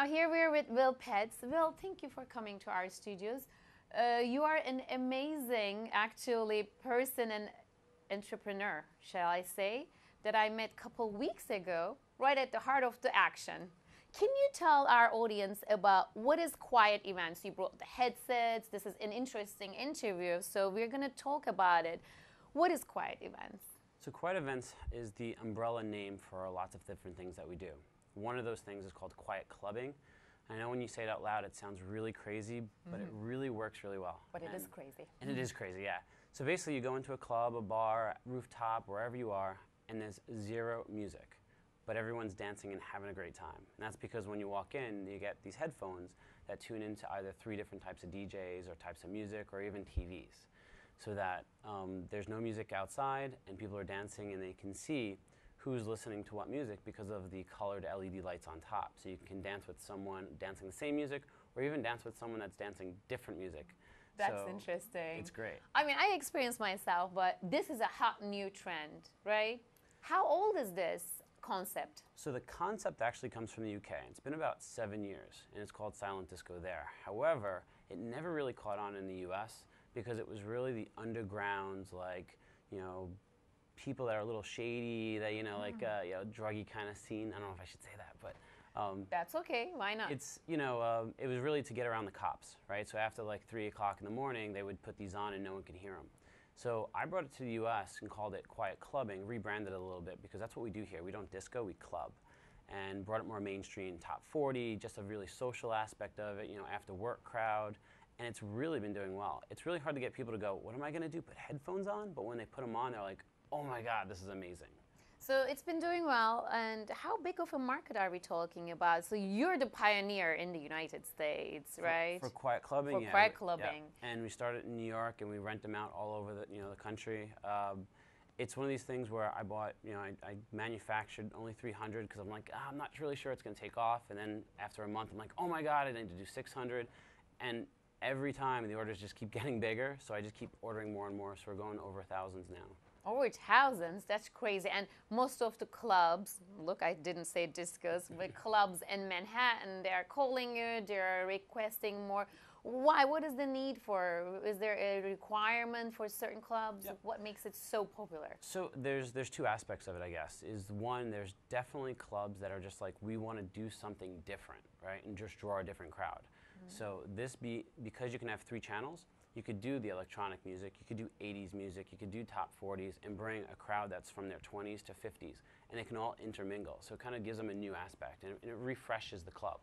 Now here we are with Will Petts. Will, thank you for coming to our studios. You are an amazing, actually, person and entrepreneur, shall I say, that I met a couple weeks ago, right at the heart of the action. Can you tell our audience about what is Quiet Events? You brought the headsets. This is an interesting interview, so we're going to talk about it. What is Quiet Events? So Quiet Events is the umbrella name for lots of different things that we do. One of those things is called quiet clubbing. I know when you say it out loud, it sounds really crazy, but it really works really well. But it is crazy. And it is crazy, yeah. So basically you go into a club, a bar, rooftop, wherever you are, and there's zero music. But everyone's dancing and having a great time. And that's because when you walk in, you get these headphones that tune into either 3 different types of DJs or types of music or even TVs. So that there's no music outside and people are dancing and they can see who's listening to what music because of the colored LED lights on top. So you can dance with someone dancing the same music or even dance with someone that's dancing different music. That's so interesting. It's great. I mean, I experienced myself, but this is a hot new trend, right? How old is this concept? So the concept actually comes from the UK. It's been about 7 years, and it's called Silent Disco there. However, it never really caught on in the US because it was really the underground, like, you know, people that are a little shady, that, you know, like, you know, druggy kind of scene. I don't know if I should say that, but that's okay. Why not? it's, you know, it was really to get around the cops, right? So after like 3 o'clock in the morning, they would put these on and no one could hear them. So I brought it to the US and called it Quiet Clubbing, rebranded it a little bit because that's what we do here. We don't disco, we club. And brought it more mainstream, top 40, just a really social aspect of it, you know, after work crowd. And it's really been doing well. It's really hard to get people to go, what am I going to do, put headphones on? But when they put them on, they're like, oh my God, this is amazing. So it's been doing well, and how big of a market are we talking about? So you're the pioneer in the United States, right? For quiet clubbing, For yeah. quiet clubbing. Yeah. And we started in New York, and we rent them out all over the, you know, the country. It's one of these things where I bought, you know, I manufactured only 300 because I'm like, I'm not really sure it's going to take off. And then after a month, I'm like, oh my God, I need to do 600. And every time the orders just keep getting bigger, so I just keep ordering more and more. So we're going over thousands now. Over thousands, that's crazy. And most of the clubs, look, I didn't say discos, but clubs in Manhattan, they're calling you, they're requesting more. Why? What is the need for? Is there a requirement for certain clubs? Yep. What makes it so popular? So there's 2 aspects of it, I guess. Is one, there's definitely clubs that are just like, we want to do something different, right, and just draw a different crowd. So because you can have 3 channels, you could do the electronic music, you could do 80s music, you could do top 40s, and bring a crowd that's from their 20s to 50s, and it can all intermingle. So it kind of gives them a new aspect, and it refreshes the club.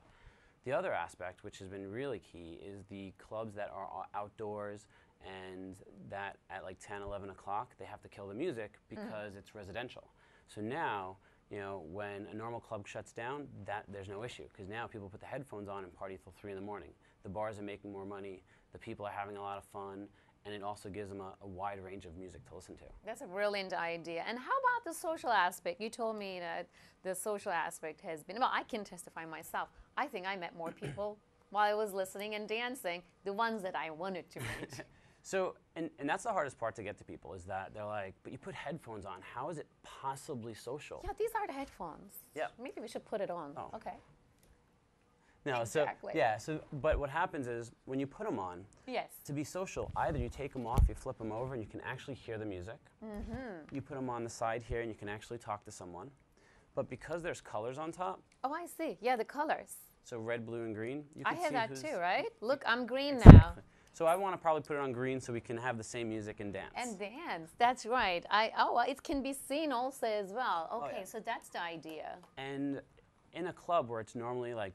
The other aspect, which has been really key, is the clubs that are outdoors and that at like 10, 11 o'clock, they have to kill the music because it's residential. So now, you know, when a normal club shuts down, there's no issue because now people put the headphones on and party till 3 in the morning. The bars are making more money, the people are having a lot of fun, and it also gives them a wide range of music to listen to. That's a brilliant idea. And how about the social aspect? You told me that the social aspect has been, well, I can testify myself. I think I met more people while I was listening and dancing, the ones that I wanted to meet. So, and that's the hardest part to get to people is that they're like, but you put headphones on, how is it possibly social? Yeah, these are the headphones. Yeah. Maybe we should put it on. Oh. Okay. No, Exactly. so, yeah, so, but what happens is when you put them on, Yes. to be social, either you take them off, you flip them over, and you can actually hear the music. You put them on the side here, and you can actually talk to someone. But because there's colors on top, Oh, I see. Yeah, the colors. so red, blue, and green, you I can have see that who's, too, right? Look, I'm green now. Exactly. So I want to probably put it on green so we can have the same music and dance. And dance. That's right. Well, it can be seen also as well. Okay, yeah. so that's the idea. And in a club where it's normally like,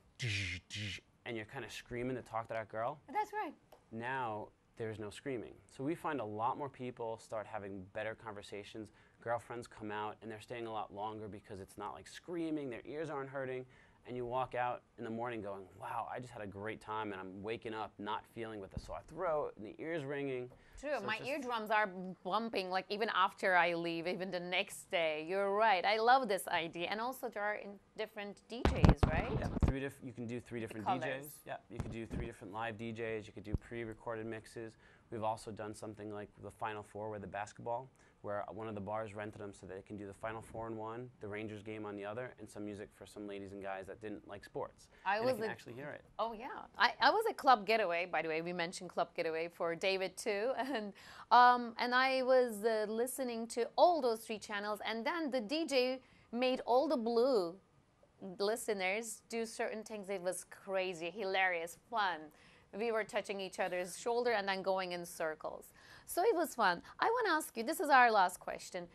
and you're kind of screaming to talk to that girl, That's right. now there's no screaming. So we find a lot more people start having better conversations. Girlfriends come out and they're staying a lot longer because it's not like screaming, their ears aren't hurting. And you walk out in the morning going, wow, I just had a great time and I'm waking up not feeling with a sore throat and the ears ringing. True, So my it's just- eardrums are bumping like even after I leave, even the next day. You're right. I love this idea. And also there are different DJs, right? Yeah, you can do 3 different colors. DJs. Yeah, you could do 3 different live DJs. You could do pre-recorded mixes. We've also done something like the Final Four with the basketball, where one of the bars rented them so they can do the Final Four in one, the Rangers game on the other, and some music for some ladies and guys that didn't like sports. And they can actually hear it. Oh yeah, I was at Club Getaway. By the way, we mentioned Club Getaway for David too, and I was listening to all those 3 channels, and then the DJ made all the blue listeners do certain things. It was crazy, hilarious, fun. We were touching each other's shoulder and then going in circles. So it was fun. I want to ask you, this is our last question.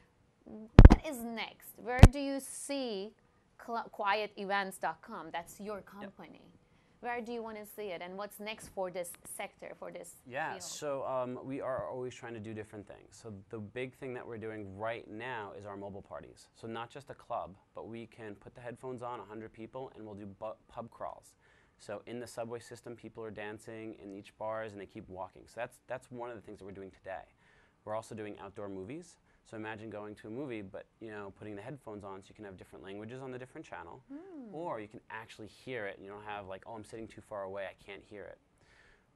What is next? Where do you see quietevents.com? That's your company. Yep. Where do you want to see it? And what's next for this sector, for this field? So we are always trying to do different things. So the big thing that we're doing right now is our mobile parties. So not just a club, but we can put the headphones on, 100 people, and we'll do pub crawls. So in the subway system, people are dancing in each bars and they keep walking. So that's one of the things that we're doing today. We're also doing outdoor movies. So imagine going to a movie, but putting the headphones on so you can have different languages on the different channel, or you can actually hear it. And you don't have like, oh, I'm sitting too far away, I can't hear it.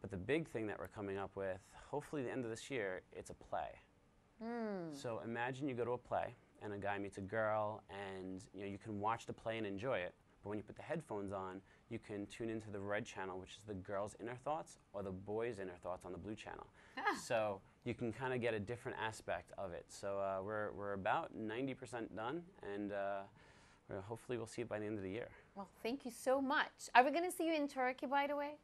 But the big thing that we're coming up with, hopefully the end of this year, it's a play. So imagine you go to a play and a guy meets a girl, and you can watch the play and enjoy it. But when you put the headphones on, you can tune into the red channel, which is the girl's inner thoughts, or the boy's inner thoughts on the blue channel. So you can kind of get a different aspect of it. So we're about 90% done, and hopefully we'll see it by the end of the year. Well, thank you so much. Are we going to see you in Turkey, by the way?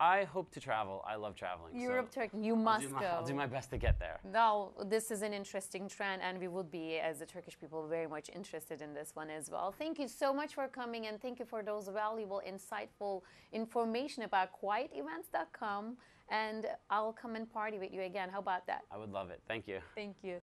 I hope to travel. I love traveling. Europe, Turkey, you must go. I'll do my best to get there. No, this is an interesting trend, and we would be, as the Turkish people, very much interested in this one as well. Thank you so much for coming, and thank you for those valuable, insightful information about quietevents.com. And I'll come and party with you again. How about that? I would love it. Thank you. Thank you.